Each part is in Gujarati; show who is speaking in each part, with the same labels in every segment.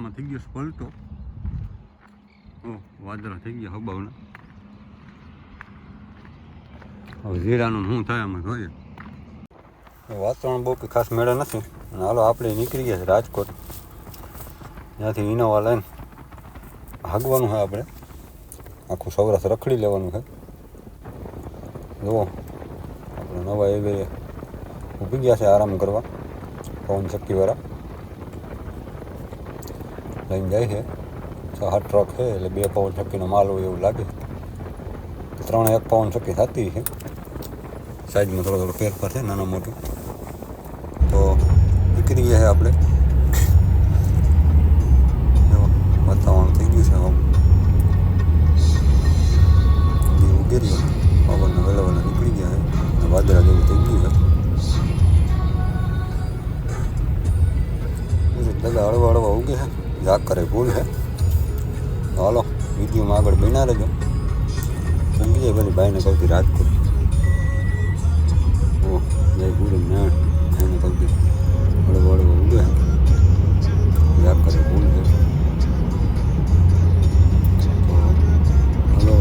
Speaker 1: વાદળમાં થઈ ગયો પલટો. વાદળા થઈ ગયા હબાવના. હવે જીરાનું શું થાય અમે જોઈએ. વાતાવરણ બહુ કંઈ ખાસ મેળે નથી. અને હાલો આપણે નીકળી ગયા છે રાજકોટ. ત્યાંથી ઇનોવા લઈને ભાગવાનું છે આપણે. આખું સૌરાષ્ટ્ર રખડી લેવાનું છે. જુઓ આપણે નવા એવી ઊભી ગયા છે આરામ કરવા. પવન ચક્કીવાળા લઈને જાય છે. 6-8 ટ્રક છે એટલે 2 પવન ચક્કીનો માલ હોય એવું લાગે. 3 એક પવન ચક્કી થતી છે. સાઈડમાં થોડો ફેરફાર છે નાનું મોટું. તો નીકળી ગયા છે આપણે. વાતાવરણ થઈ ગયું છે હવે ઉગી રહ્યો. પવનને વહેલા વહેલા નીકળી ગયા છે અને વાદળા જેવું થઈ ગયું છે. દાદા હળવા હળવા ઉગે છે. જાગ કરે ભૂલ છે. તો હાલો વિડીયોમાં આગળ બન્યા રહેજો. સમજી જાય બધી ભાઈને કહું રાજકોટ. ઓ જય ગુરુ નાણ ભાઈને કહું હળવા હળવા ઉગે છે. જાગ કરે ભૂલ છે. તો હાલો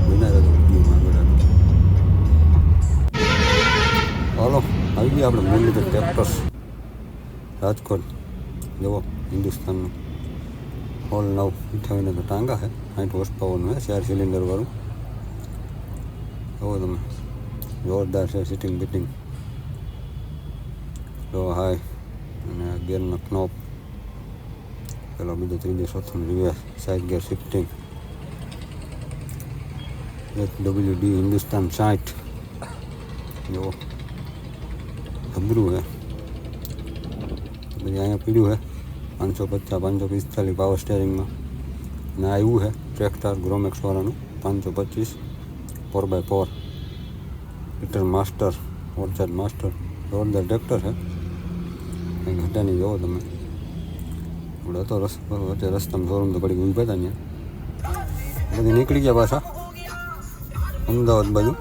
Speaker 1: બન્યા રહેજો વિડીયોમાં આગળ. હાલો આવી ગયા આપણે મુરલીધર ટ્રેક્ટર્સ રાજકોટ. જુઓ હિન્દુસ્તાનનું હોલ 9 તો ટાંગા છે. 60 હોર્સ પાવરનું છે. 4 સિલિન્ડર વાળું. જુઓ તમે જોરદાર છે સિટિંગ બિટિંગ. લો હાઈ અને ગેરનો knop. પેલો બીજો ત્રીજો ચોથું રિવર્સ સાઇડ ગેર શિફ્ટિંગ. HWD હિન્દુસ્તાન 60. જુઓ અબરું છે. પછી અહીંયા પીડ્યું છે 550 545 પાવર સ્ટેરિંગમાં. અને આવ્યું છે ટ્રેક્ટર ગ્રોમેક્સ વાળાનું 525 4x4 લિટર માસ્ટર ઓરચાર્જ માસ્ટર. જોરદાર ટ્રેક્ટર છે. કંઈ ઘટા નહીં. જોવો તમે આપણે હતો વચ્ચે રસ્તામાં શોરૂમ તો ઘડી ઊભા હતા ત્યાં. બધી નીકળી ગયા પાછા અમદાવાદ બાજુ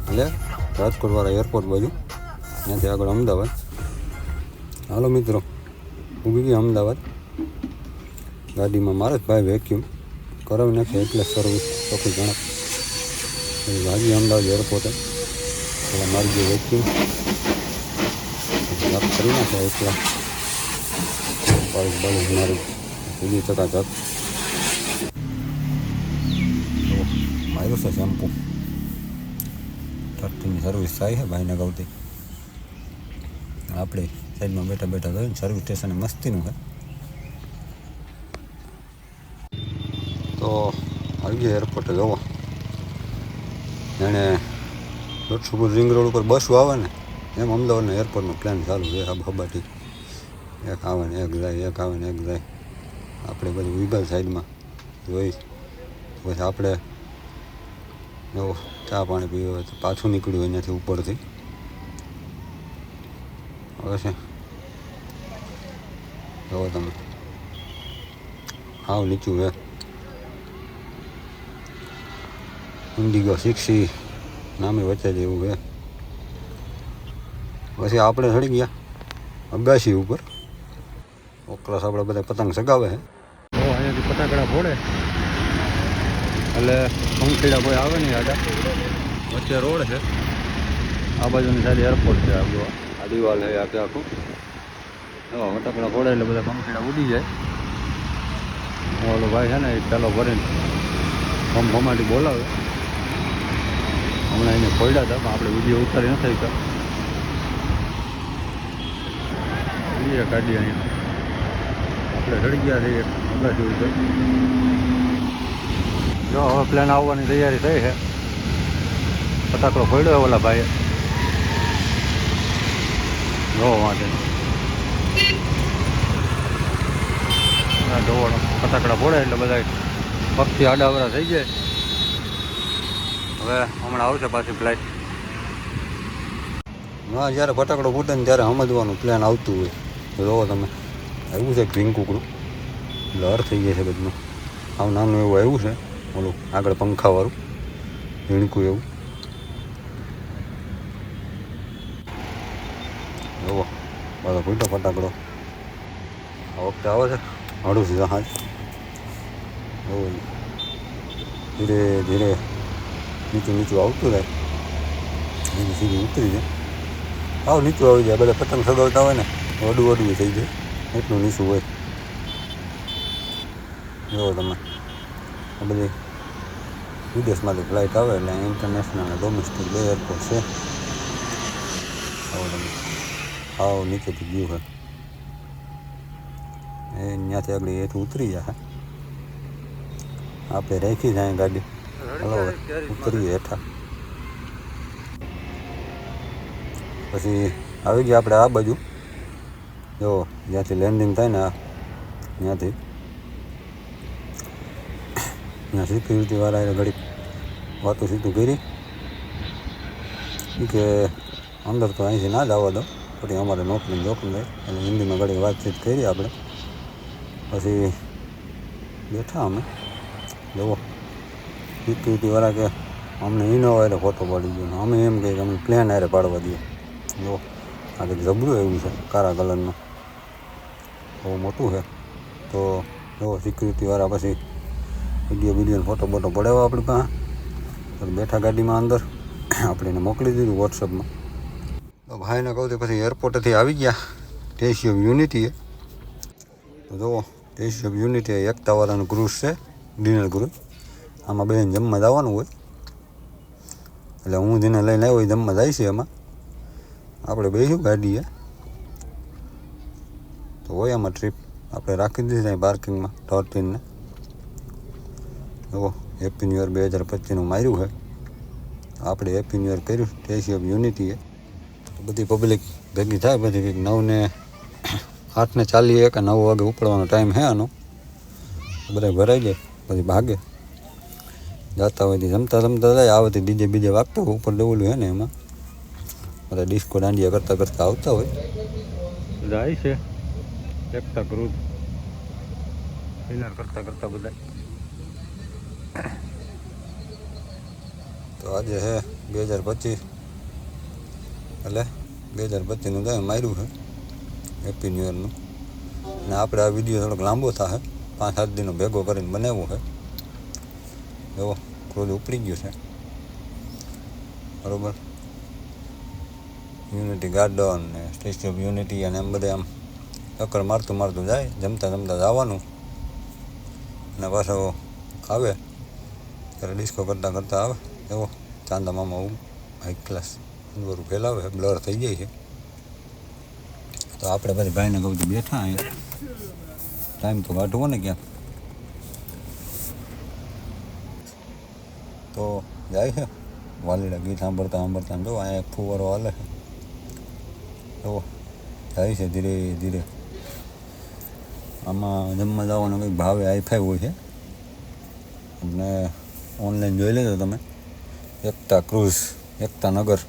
Speaker 1: એટલે રાજકોટવાળા એરપોર્ટ બાજુ. ત્યાંથી આગળ અમદાવાદ. હાલો મિત્રો ઊભી ગયા અમદાવાદ. ગાડીમાં મારે જ ભાઈ વેક્યુમ કરાવી નાખે એટલે સર્વિસ ચોખ્ખી ગણક. ભાગી અમદાવાદ એરપોર્ટે એટલે મારી ગયું વેક્યુમ કરી નાખે એટલા બાળક મારી બીજી ચકાચક. માર્યું છે શેમ્પુ. 30ની સર્વિસ થાય છે ભાઈને ગૌતી. આપણે સાઈડમાં બેઠા બેઠા જોઈને સર્વિસ સ્ટેશન મસ્તીનું છે. તો આવી ગયા એરપોર્ટે. જોવો એણે દોઢસુપુર રિંગ રોડ ઉપર બસો આવે ને એમ અમદાવાદના એરપોર્ટનો પ્લાન ચાલુ છે. હબાટી એક આવે ને એક જાય, એક આવે ને એક જાય. આપણે બધી વિભાગ સાઈડમાં જોઈ પછી આપણે જો ચા પાણી પીવું હોય તો પાછું નીકળ્યું અહીંયાથી ઉપરથી. હવે છે જોવો તમે હાવ નીચું છે. ઇન્ડિગો 6 નામે વચ્ચે જેવું છે. પછી આપણે ચડી ગયા અગાશી ઉપર. ઓકલાસ આપણે બધા પતંગ સગાવે છે. અહીંયાથી ફટાકડા ફોડે એટલે પંખીડા કોઈ આવે નહીં. આડા વચ્ચે રોડ છે. આ બાજુની સાઈડ એરપોર્ટ છે. આપણું આ દિવાલ છે આખે આખું. ફટાકડા ફોડે એટલે બધા પંખીડા ઉડી જાય. ઓલો ભાઈ છે ને એ ચાલો ભરીને ભમાટી બોલાવે. હમણાં એને ફોડ્યા હતા પણ આપણે વિડીયો ઉતારી નથી શકતા. એ ગાડી અહીંયા આપણે ચડી ગયા છીએ અગાસી ઉપર. જો હવે પ્લેન આવવાની તૈયારી થઈ છે. ફટાકડો ફોડ્યો ઓલા ભાઈએ. જો વાંધે ડોળ ફટાકડા ફોડે એટલે બધા પગથી આડાવડા થઈ જાય. હવે હમણાં આવશે પાછી ફ્લાઇટ. હા જ્યારે ફટાકડો ફૂટે ને ત્યારે સમજવાનું પ્લાન આવતું હોય. જોવો તમે આવ્યું છે ગ્રીન કુકડું એટલે અર થઈ જાય છે બધું. આવું નાનું એવું આવ્યું છે ઓલું આગળ પંખાવાળું ઝીણકું એવું. જોવો બધો ફૂટો ફટાકડો આ વખતે આવે છે હળું જહાજ ધીરે ધીરે નીચું નીચું આવતું રહે એની સીધી ઉતરી જાય. આવ નીચું આવી જાય. બધા પતંગ સગાવતા હોય ને વડું વડું થઈ જાય એટલું નીચું હોય. જુઓ તમે આ બધી વિદેશમાંથી ફ્લાઇટ આવે એટલે ઇન્ટરનેશનલ અને ડોમેસ્ટિક બે એરપોર્ટ છે. આવો તમે આવ નીચેથી વ્યૂ છે એ ત્યાંથી આગળ હેઠું ઉતરી જાય. આપણે રાખી જાય ગાડી. હલો ઉતરીએ હેઠા. પછી આવી ગયા આપણે આ બાજુ. જો જ્યાંથી લેન્ડિંગ થાય ને ત્યાંથી ત્યાં સિક્યુરિટીવાળાએ ઘડીક વાતું સીધું કરી કે અંદર તો અહીંથી ના જ આવવા દો પછી અમારે નોકરીને જોખમ રહે. એટલે હિન્દીમાં ઘડી વાતચીત કરી આપણે. પછી બેઠા અમે. જુઓ સિક્યુરિટીવાળા કે અમને ઇનોવા એટલે ફોટો પાડી ગયો. અમે એમ કહીએ કે અમને પ્લેન હારે પાડવા દઈએ. જુઓ આ કંઈક જબરું એવું છે કાળા કલરનું બહુ મોટું છે. તો જુઓ સિક્યુરિટીવાળા પછી વિડીયોને ફોટો બોટો પડાવ્યો આપણી પાસે. પછી બેઠા ગાડીમાં અંદર. આપણે એને મોકલી દીધું વોટ્સઅપમાં. તો ભાઈને કહું તો પછી એરપોર્ટેથી આવી ગયા સ્ટેચ્યુ ઓફ યુનિટીએ. તો જુઓ સ્ટેચ્યુ ઓફ યુનિટી એકતાવાળાનું ક્રૂઝ છે, ડિનર ક્રૂઝ. આમાં બેન જમવા જવાનું હોય એટલે હું જેને લઈને આવ્યો એ જમવા જાય છે. એમાં આપણે બેસ્યું ગાડીએ તો હોય આમાં ટ્રીપ આપણે રાખી દીધી ત્યાં પાર્કિંગમાં 13ને. જુઓ હેપી ન્યૂ યર 2025નું માર્યું છે. આપણે હેપી ન્યૂ યર કર્યું સ્ટેચ્યુ ઓફ યુનિટીએ. બધી પબ્લિક ભેગી થાય. બધી કંઈક 8:40 કે 9 વાગે ઉપડવાનો ટાઈમ છે આનો. બધા ભરાઈ જાય પછી ભાગે જતા હોય જમતા જમતા જાય. આવેથી ડીજે બીજે વાગતા હોય. ઉપર ડેવલું છે ને એમાં બધા ડિસ્કો દાંડિયા કરતાં કરતાં આવતા હોય. બધા આવી છે એકતા ક્રૂઝ ડિનર કરતાં કરતાં બધા. તો આજે છે 2025 એટલે 2025નું જાય માર્યું છે હેપી ન્યૂ યરનું. અને આપણે આ વિડીયો થોડોક લાંબો થશે. 5-7 દિનો ભેગો કરીને બનાવ્યો છે. જો ક્રૂઝ ઉપડી ગયું છે બરાબર. યુનિટી ગાર્ડન ને સ્ટેચ્યુ ઓફ યુનિટી અને એમ બધે આમ ચક્કર મારતું મારતું જાય. જમતા જમતા જવાનું અને પાછો આવે ત્યારે ડિસ્કો કરતાં કરતાં આવે. એવો ચાંદા મામા હાઈ ક્લાસ અંદરું ફેલાવે બ્લર થઈ જાય છે. તો આપણે પછી ભાઈને કહું તો બેઠા અહીંયા ટાઈમ તો કાઢવો ને ક્યાં. તો જાય છે વાલીડા ગીત સાંભળતા સાંભળતા. જો અહીંયા એક ફુવારો હાલે છે. તો જાય છે ધીરે ધીરે. આમાં જમવા જવાનો કંઈક ભાવે હાઈફાઈ હોય છે. તમને ઓનલાઈન જોઈ લેજો તમે. એકતા ક્રૂઝ એકતા નગર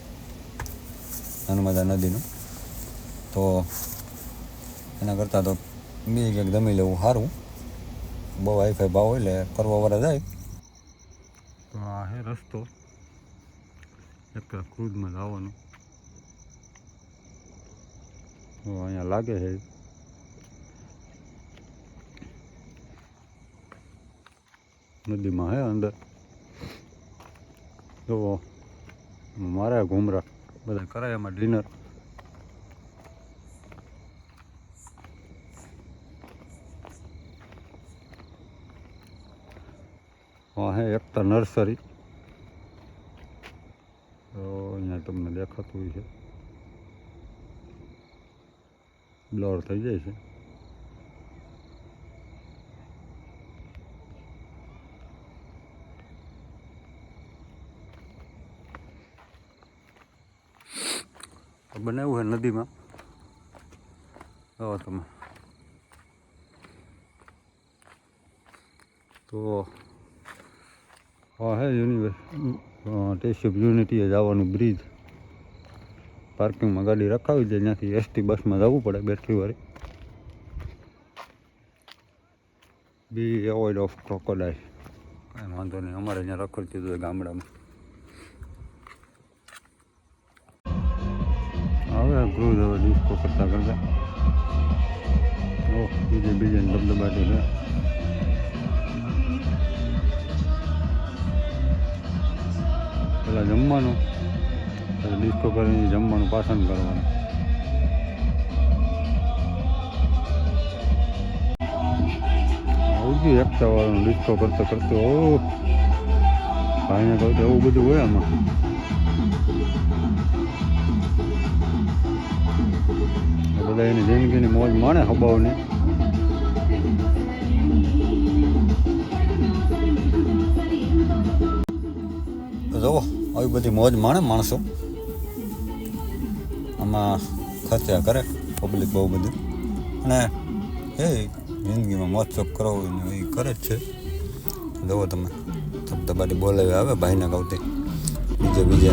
Speaker 1: નર્મદા નદીનું. તો એના કરતાં તો બીજી ક્યાંક જમી લેવું સારું. બહુ હાઈફાઈ ભાવ હોય એટલે કરવાવાળા જાય. તો આ છે રસ્તો એકતા ક્રૂઝમાં જવાનો. તો અહીંયા લાગે છે નદીમાં હે અંદર. તો મારે ઘૂમરા બધા કરાય એમાં ડિનર. હા હે એકતા નર્સરી. તો અહીંયા તમને દેખાતું હોય છે બ્લર થઈ જાય છે. બનાવ્યું છે નદીમાં. આવો તમે. તો હા હે સ્ટેચ્યુ ઓફ યુનિટીએ જવાનું બ્રિજ. પાર્કિંગમાં ગાડી રખાવી છે. ત્યાંથી એસટી બસમાં જવું પડે બેટરીવાળી. બી એવોઇડ ઓફ ક્રોકોડાઇલ. કાંઈ વાંધો નહીં. અમારે અહીંયા રખડતી હતું ગામડામાં. હવે ક્રૂઝ હવે ડિસ્કો કરતાં કરતાં ઓહ બીજે ધબધબાટી છે. પેલા જમવાનું પછી ડિસ્કો કરીને જમવાનું પાછળ કરવાનું. આવી ગયું એકતા વાળાનું ડિસ્કો કરતો ઓ ભાઈને કહું એવું બધું હોય આમાં. બધા એની જિંદગીની મોજ માણે હબાવની. જુઓ આવી બધી મોજ માણે માણસો આમાં ખર્ચા કરે પબ્લિક બહુ બધી. અને એ જિંદગીમાં મોજ શોખ કરો એ કરે જ છે. જુઓ તમે ધબધબાટી બોલાવી આવે ભાઈને કહું બીજે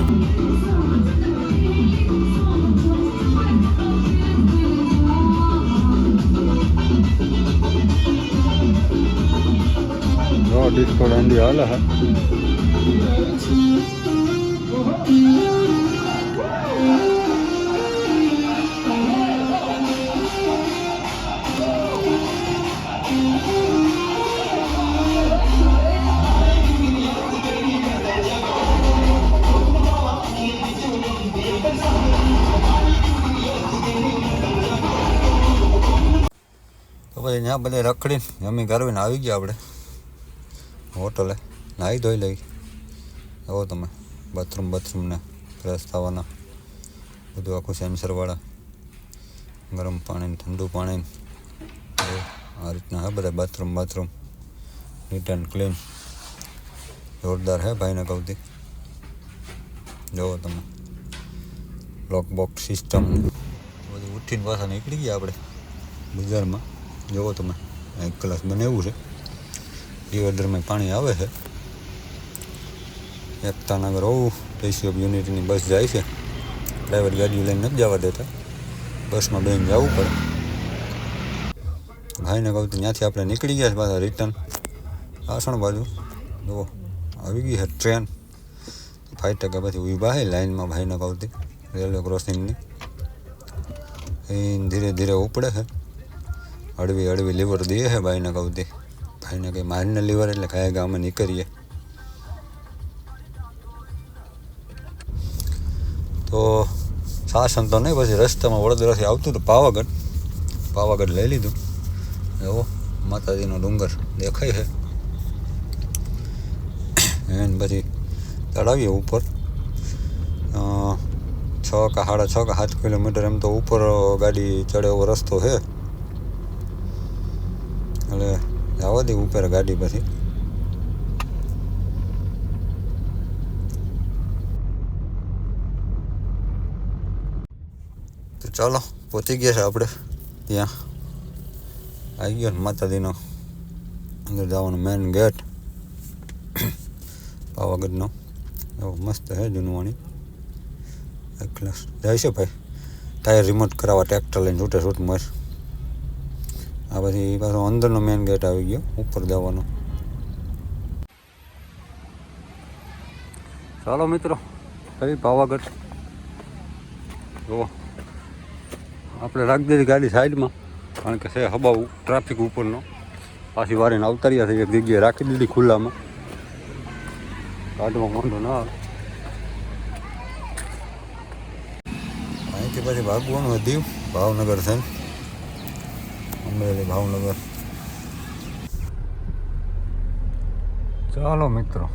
Speaker 1: ડિસ્કો દાંડી હાલે હે. તો ભાઈ ત્યાં બધે રખડીને જમી કરવીને આવી ગયા આપણે હોટલે. નાહી ધોઈ લઈ. આવો તમે બાથરૂમ ને ફ્રેશ થવાના બધું આખું સેન્સરવાળા ગરમ પાણી ઠંડુ પાણી આ રીતના હે બધા બાથરૂમ નીટ એન્ડ ક્લીન જોરદાર હે ભાઈને કહું. જુઓ તમે લોક બોક્સ સિસ્ટમ બધું ઉઠીને પાછા નીકળી ગયા આપણે બજારમાં. જુઓ તમે એક ગ્લાસ બનાવ્યું છે. રિવરડરમાં પાણી આવે છે. એકતાનગર સ્ટેચ્યુ ઓફ યુનિટીની બસ જાય છે. પ્રાઇવેટ ગાડીઓ લઈને નથી જવા દેતા, બસમાં બેન જવું પડે. ભાઈને કહું ત્યાંથી આપણે નીકળી ગયા પાછા રિટર્ન આસણ બાજુ. જુઓ આવી ગઈ છે ટ્રેન. 5% પછી ઊભા છે લાઇનમાં ભાઈને કહું રેલવે ક્રોસિંગની. એ ધીરે ધીરે ઉપડે છે. હળવી લીવર દે છે ભાઈને કહું. ભાઈને કંઈ મારીને લીવર એટલે ખાય ગામે નીકળીએ. તો શાસન તો નહીં, પછી રસ્તામાં વડોદરાથી આવતું હતું પાવાગઢ લઈ લીધું. એવો માતાજીનો ડુંગર દેખાય છે. એને પછી ચડાવીએ ઉપર 6 કે 7 કિલોમીટર એમ તો ઉપર ગાડી ચડે એવો રસ્તો છે. એટલે જવા દે ઉપર ગાડી પછી. તો ચાલો પહોંચી ગયા છે આપણે ત્યાં. આવી ગયો ને માતાજીનો અંદર જવાનો મેન ગેટ પાવાગઢનો. એવો મસ્ત છે જૂનવાણી. એક ક્લાસ જાય છે ભાઈ ટાયર રિમોટ કરાવવા ટ્રેક્ટર લઈને છૂટ માર. આ પછી પાછો અંદરનો મેન ગેટ આવી ગયો ઉપર જવાનો. ચાલો મિત્રો કઈ પાવાગઢ. જુઓ આપણે રાખી દીધી ગાડી સાઈડમાં, કારણ કે છે હબાવું ટ્રાફિક ઉપરનો. પાછી વારીને અવતાર્યા થઈ એક જગ્યાએ રાખી દીધી ખુલ્લામાં, કાઢવા વાંધો ના આવે. અહીંથી પછી ભાગવાનું દીવ ભાવનગર છે, અમરેલી ભાવનગર. ચાલો મિત્રો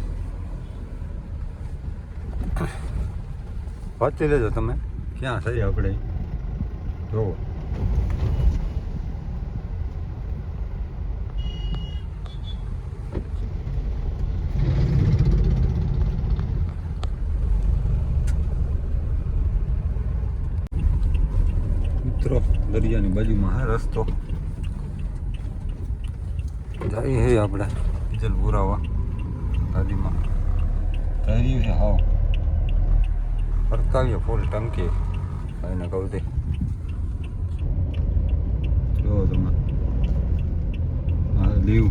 Speaker 1: વાંચી લેજો તમે ક્યાં થઈ આપણે. જુઓ મિત્રો દરિયાની બાજુમાં હે રસ્તો જાય છે. આપણે ડીઝલ પુરાવા ગાડીમાં થઈ રહ્યું છે. હાવ ફરતાવીએ ફૂલ ટંકી ભાઈને કહું તે. જો તમે લીવ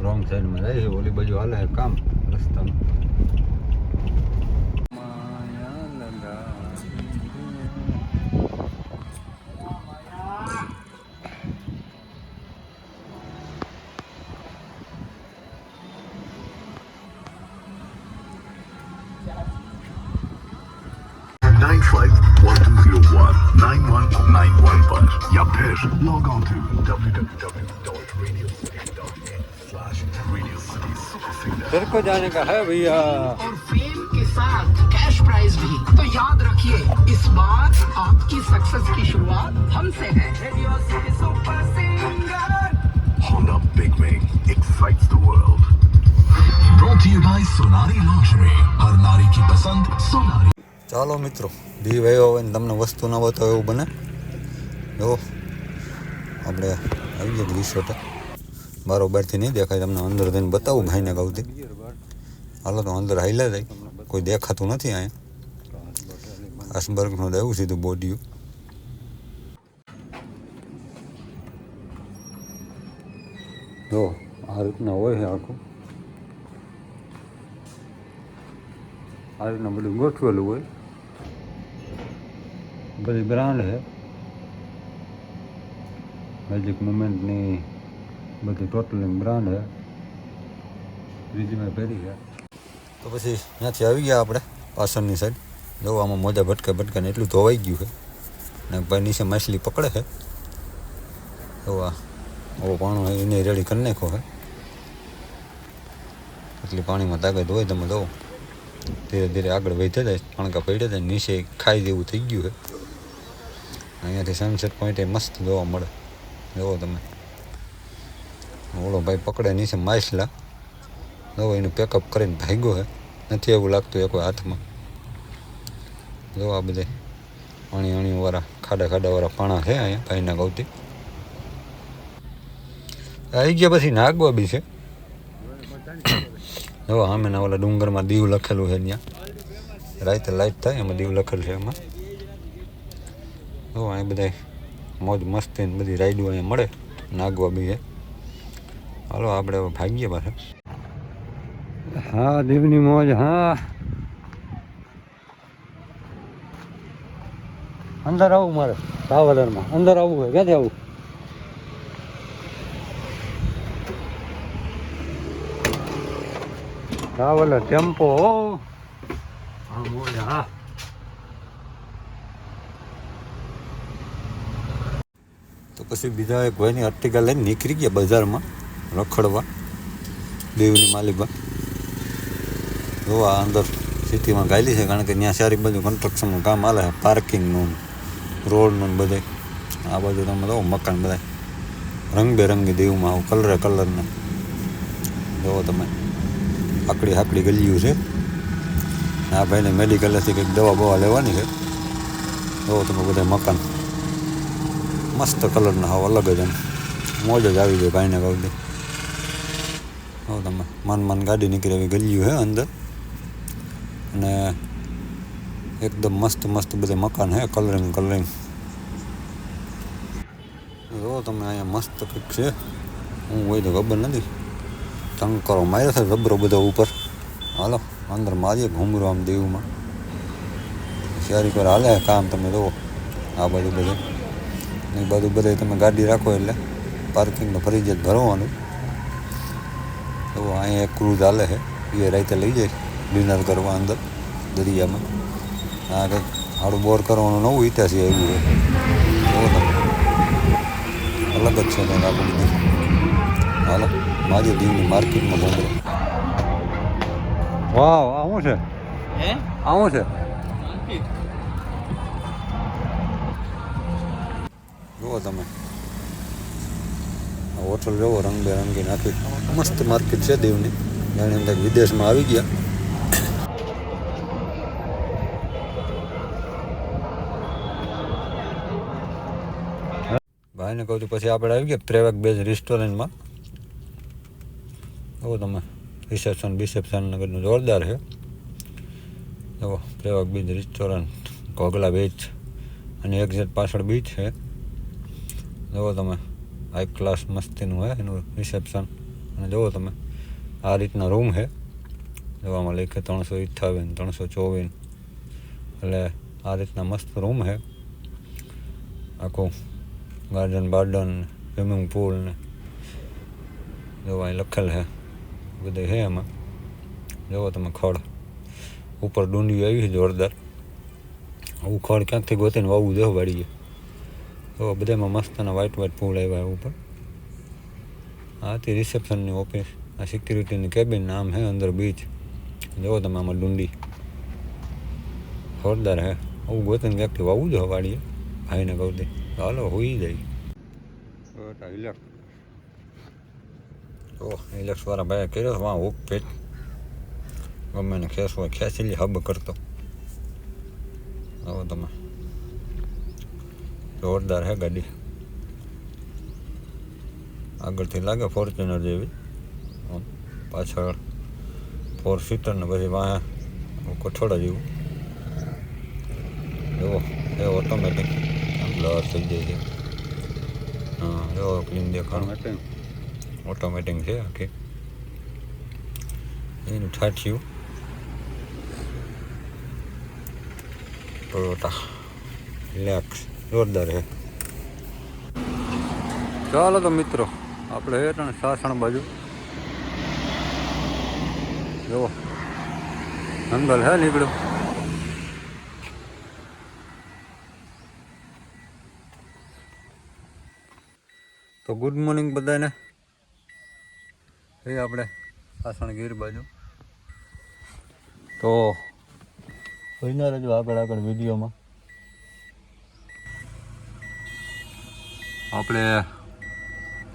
Speaker 1: રોંગ સાઈડમાં જાય છે. ઓલી બાજુ હાલે છે કામ રસ્તામાં.
Speaker 2: फिर लॉग ऑन टू www.radiocity.in/radiocity
Speaker 1: तेरे को जाने का है भैया।
Speaker 3: और फेम के साथ कैश प्राइज भी। तो याद रखिए, इस बार आपकी सक्सेस की शुरुआत हमसे है। Radio city super singer.
Speaker 2: Honda Big Wing excites the world. Brought to you by Sonari Lingerie. हर नारी की पसंद सोनारी।
Speaker 1: ચાલો મિત્રો, દીવ આવ્યો હોય ને તમને વસ્તુ ના બતાવે એવું બને. જો આપણે આવી ગયા રિસોર્ટ, બરોબરથી નહીં દેખાય, તમને અંદર જઈને બતાવું ભાઈને ગાવથી. હાલો તો અંદર હાઈલા જાય, કોઈ દેખાતું નથી અહીંયા. આસબર્ગનું દેવું સીધું બોડિયું. જો આ રીતના હોય છે આખું, આ રીતના બધું ગોઠવેલું હોય. બધી બ્રાન્ડ છે, મેજિક મુમેન્ટની બધી ટોટલી બ્રાન્ડ છે. બીજીમાં પહેરી છે. તો પછી ત્યાંથી આવી ગયા આપણે પાછળની સાઈડ. જો આમાં મોજા ભટકે ભટકે ને એટલું ધોવાઈ ગયું છે ને ભાઈ નીચે માછલી પકડે છે. તો આ આવો પાણો એને રેડી કરી નાખ્યો છે. એટલી પાણીમાં તાકાત હોય તમે દો, ધીરે ધીરે આગળ વધે જાય, પાણકા પડે જાય, નીચે ખાઈ જેવું થઈ ગયું છે. અહીંયાથી સનસેટ પોઈન્ટ મસ્ત જોવા મળે. જુઓ તમે, ઓલો ભાઈ પકડે નીચે માછલા. જો એનું પેકઅપ કરીને ભાગ્યો છે, નથી એવું લાગતું એ કોઈ હાથમાં. જો આ બધે અણીવાળા ખાડાવાળા પાણા છે અહીંયા ભાઈના ગૌતી. આવી ગયા પછી નાગવા બી છે. જો આમેના ઓલા ડુંગરમાં દીવ લખેલું છે, ત્યાં રાતે લાઈટ થાય એમાં દીવ લખેલું છે એમાં. જો અહીં બધા મોજ મસ્તી ને બધી રાઈડું અહીંયા મળે. નાગવા બી છે. હાલો આપણે હવે ભાગીએ પાછા. હા દીવની મોજ. હા અંદર આવું મારે ભાવલરમાં, અંદર આવવું હોય. ક્યાંથી આવું? ભાવલર ટેમ્પો. હા મોજ. હા તો પછી બીજા એક ભાઈની અર્ટિકા લઈને નીકળી ગયા બજારમાં રખડવા દેવની માલિકમાં. જો આ અંદર સિટીમાં ગાયેલી છે, કારણ કે ત્યાં સારી બાજુ કન્સ્ટ્રક્શનનું કામ હાલે છે, પાર્કિંગનું, રોડનું બધે. આ બાજુ તમે જો મકાન બધા રંગબેરંગી દેવમાં આવું કલરના. જુઓ તમે, આકડી ગલીયું છે. આ ભાઈને મેડિકલેથી કંઈક દવા બવા લેવાની છે. જુઓ તમે બધા મકાન મસ્ત કલરના, હાવ અલગ જ એમ મોજ જ આવી જાય ભાઈને ગાવથી. જો તમે મન ગાડી નીકળી એવી ગલીયું છે અંદર, અને એકદમ મસ્ત બધા મકાન છે, કલરિંગ. જો તમે અહીંયા મસ્ત કંઈક છે, હું હોય તો ખબર નથી. ટંકરો માર્યો છે જબરો બધો ઉપર. હાલો અંદર મારીએ ઘૂમરો આમ દેવમાં. શહેરી પર હાલે કામ. તમે જુઓ આ બાજુ બધે, એ બાજુ બધે તમે ગાડી રાખો એટલે પાર્કિંગને ફરજિયાત ભરવાનું. તો અહીંયા એક ક્રૂઝ હાલે છે, એ રાતે લઈ જાય ડિનર કરવા અંદર દરિયામાં. આ કંઈક આડું બોર કરવાનું નવું ઇતિહાસ એવું છે. જુઓ તમે, અલગ જ છે કંઈક આખું બધું. હાલો મારી દીવની માર્કેટમાં ઘૂમરો. વાવ, આ શું છે? આવું છે. જુઓ તમે હોટલ જોવો, રંગબેરંગી નાખી મસ્ત માર્કેટ છે દેવની. જાણે એમ થાય વિદેશમાં આવી ગયા. ભાઈને કહું છું પછી આપણે આવી ગયા પ્રેવેક બેઝ રેસ્ટોરન્ટમાં. જુઓ તમે, રિસેપ્શન નગરનું જોરદાર છે. જુઓ પ્રેવેક બેઝ રેસ્ટોરન્ટ, ઘોઘલા બીચ, અને એક્ઝેક્ટ પાછળ બીચ છે. જુઓ તમે, હાઈ ક્લાસ મસ્તીનું છે એનું રિસેપ્શન. અને જુઓ તમે આ રીતના રૂમ છે. જોવામાં લખે 358, 324. એટલે આ રીતના મસ્ત રૂમ છે. આખું ગાર્ડન, સ્વિમિંગ પૂલ ને જોવા અહીં લખેલ છે બધે છે એમાં. જુઓ તમે ખડ ઉપર ડુંડી આવી છે જોરદાર. આવું ખડ ક્યાંકથી ગોતીને વાવવું દેવું વાળીએ. તો બધામાં મસ્તના વ્હાઇટ ફૂલ આવ્યા ઉપર. આ હતી રિસેપ્શનની ઓફિસ. આ સિક્યુરિટીની કેબિન. નામ હે અંદર બીચ. જુઓ તમે આમાં ડુંડી જોરદાર હે. આવું ગોતન વ્યક્તિ વાવું જ વાળીએ ભાઈને કહું દે હાલો હોઈ જાય. ઇલેક્સવાળા ભાઈ કર્યો વાં હુક ફેટ ગમે ને ખેસ હોય ખેંચી લે હબ કરતો. આવો તમે જોરદાર હે ગાડી. આગળથી લાગે ફોર્ચ્યુનર જેવી, પાછળ 4 સીટર ને પછી વાં કઠોળા જેવું. એવો એ ઓટોમેટિક બ્લર થઈ જાય છે. હા એવો ક્લીન દેખાણ. ઓટોમેટિક છે આખી. એનું ઠાઠિયું ટોયોટા રિલેક્સ જોરદાર છે. ચાલો તો મિત્રો આપણે હેઠળ સાસણ બાજુ જુઓ જંગલ હે નીકળ્યું. તો ગુડ મોર્નિંગ બધાને. એ આપણે સાસણ ગીર બાજુ તો જોઈના રહેજો આગળ વિડીયોમાં. આપણે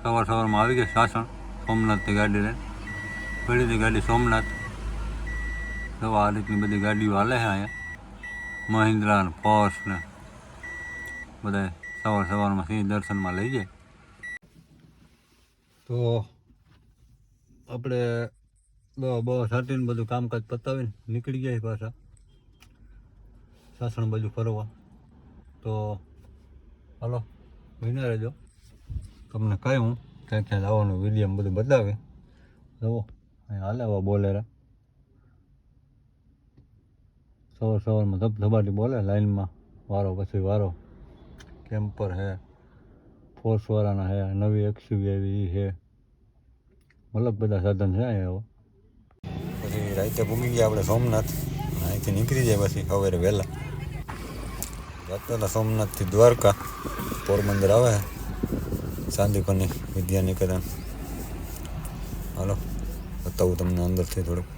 Speaker 1: સવારમાં આવી ગયા સાસણ સોમનાથથી ગાડી લઈને. પડી હતી ગાડી સોમનાથ. તો આ રીતની બધી ગાડીઓ હાલે છે અહીંયા. મહિન્દ્રા ને પોર્શ ને બધા સવારમાં સિંહ દર્શનમાં લઈ જાય. તો આપણે બહુ સાટીને બધું કામકાજ પતાવીને નીકળી ગયા પાછા સાસણ બાજુ ફરવા. તો હાલો વિના રહેજો. તમને કહ્યું ક્યાં ક્યાં જવાનું વિડીયો બધું બતાવે. જુઓ અહીંયા હાલે એવા બોલેરા સવારમાં ધબધબાટી બોલે લાઈનમાં વારો પછી વારો. કેમ્પર હે, ફોર્સવાળાના હે, નવી એક્સયુવી આવી છે, મતલબ બધા સાધન છે અહીંયા. પછી રાતે ભૂગી ગયા આપણે સોમનાથ. અહીંથી નીકળી જાય પછી સવારે વહેલા. જતા હતા સોમનાથથી દ્વારકા. પોરબંદર આવે ચાંદીપરની વિદ્યાનિકેતન. હાલો બતાવું તમને અંદરથી થોડુંક.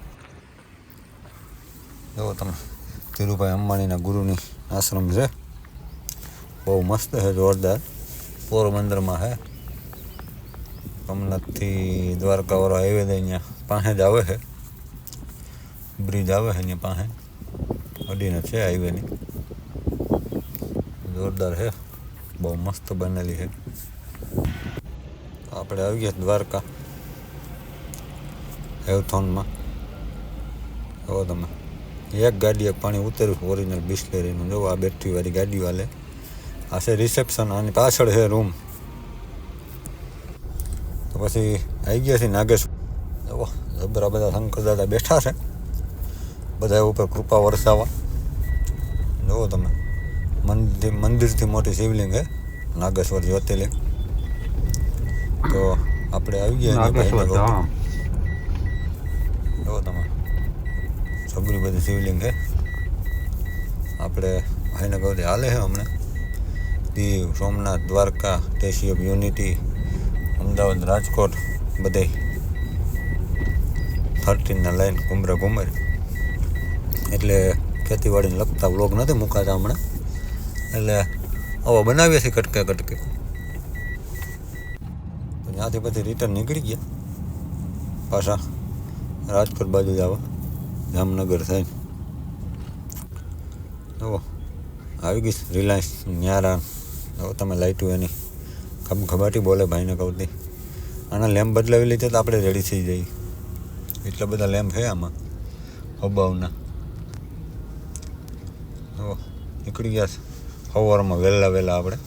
Speaker 1: જુઓ તમે ધીરુભાઈ અંબાણીના ગુરુની આશ્રમ છે. બહુ મસ્ત છે, જોરદાર. પોરબંદરમાં છે. સોમનાથથી દ્વારકાવાળો હાઈવે છે અહીંયા પાસે જ આવે છે. બ્રિજ આવે છે અહીંયા પાસે અડીને છે હાઈવેની. જોરદાર છે, બહુ મસ્ત બનેલી છે. આપણે આવી ગયા દ્વારકા હેવથોનમાં. જુઓ તમે એક ગાડી એક પાણી ઉતર્યું ઓરિજિનલ બિસ્લેરીનું. જો આ બેટરીવાળી ગાડીઓ હાલે. આ છે રિસેપ્શન અને પાછળ છે રૂમ. તો પછી આવી ગયા છે નાગેશ્વર. જુઓ જબરા બધા શંકર દાદા બેઠા છે, બધા ઉપર કૃપા વરસાવવા. જુઓ તમે મંદિરથી મોટી શિવલિંગ છે નાગેશ્વર જ્યોતિર્લિંગ. તો આપણે આવી ગયા. જુઓ તમે સબરી બધી શિવલિંગ છે. આપણે ભાઈને કહું હાલે છે હમણાં Diu, Somnath, Dwarka, statue of unity, Ahmedabad, Rajkot બધે 13 લાઈન ઘુમરે. એટલે ખેતીવાડીને લગતા વ્લોગ નથી મુકાતા હમણાં. એટલે આવા બનાવીએ છીએ કટકે. તો ત્યાંથી પછી રિટર્ન નીકળી ગયા પાછા રાજકોટ બાજુ જ આવે જામનગર થઈને. જુઓ આવી ગઈ રિલાયન્સ ન્યારા. હવે તમે લાઇટું એની ખબાટી બોલે ભાઈને કહું. આના લેમ્પ બદલાવી લીધે તો આપણે રેડી થઈ જઈએ. એટલા બધા લેમ્પ છે આમાં હબાવના. જુઓ નીકળી ગયા સવારમાં વહેલા આપણે.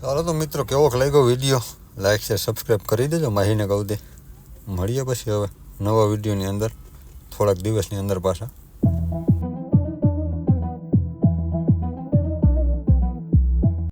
Speaker 1: ચાલો તો મિત્રો કેવોક લાગ્યો વિડીયો લાઈક શેર સબસ્ક્રાઈબ કરી દેજો. માહીને કહું દે મળીએ પછી હવે નવા વિડીયોની અંદર થોડાક દિવસની અંદર પાછા.